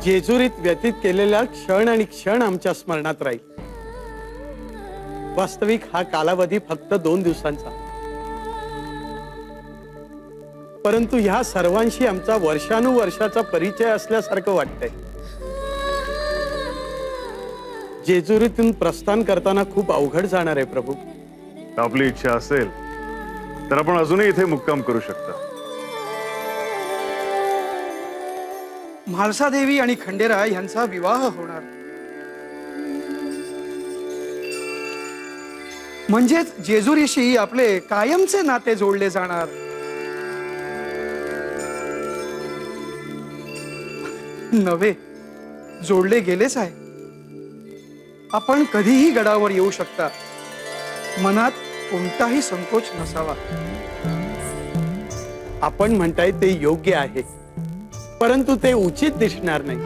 जेजुरीत व्यतीत केलेला क्षण आणि क्षण आमच्या स्मरणात राहील। वास्तविक हा कालावधी फक्त 2 दिवसांचा, परंतु ह्या सर्वांशी आमचा वर्षानुवर्षाचा परिचय असल्यासारखं वाटतंय। जेजुरीतून प्रस्थान करताना खूप अवघड जाणार आहे प्रभू। आपली इच्छा असेल तर आपण अजूनही इथे मुक्काम करू शकता। म्हाळसा देवी आणि खंडेराय यांचा विवाह होणार, म्हणजेच जेजुरीशी आपले कायमचे नाते जोडले जाणार। नव्हे, जोडले गेलेच आहे। आपण कधीही गडावर येऊ शकता, मनात कोणताही संकोच नसावा। आपण म्हणताय ते योग्य आहे, परंतु ते उचित दिसणार नाही।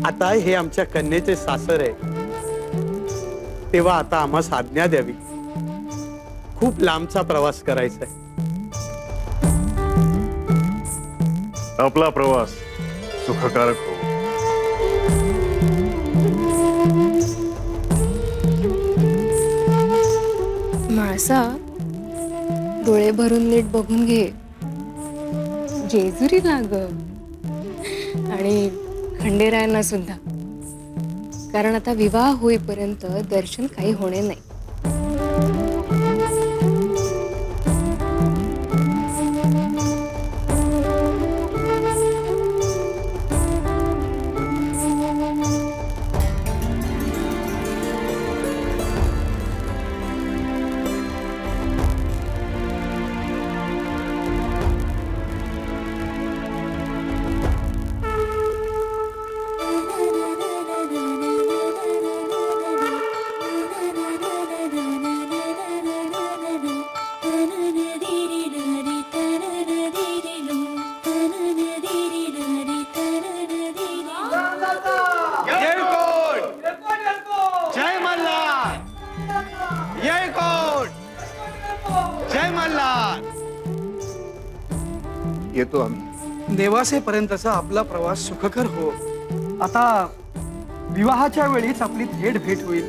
आता हे आमच्या कन्येचे सासर आहे, तेव्हा आता आम्हास आज्ञा द्यावी। खूप लांबचा प्रवास करायचा आहे। आपला प्रवास सुखकारक हो। म्हाळसा, डोळे भरून नीट बघून घे। जेजुरी लाग आणि खंडेरायांना सुद्धा, कारण आता विवाह होईपर्यंत दर्शन काही होणे नाही। जय मल्हार, जय कोट, जय मल्हार। येतो आम्ही। नेवासेपर्यंतचा आपला प्रवास सुखकर हो। आता विवाहाच्या वेळीच आपली थेट भेट होईल।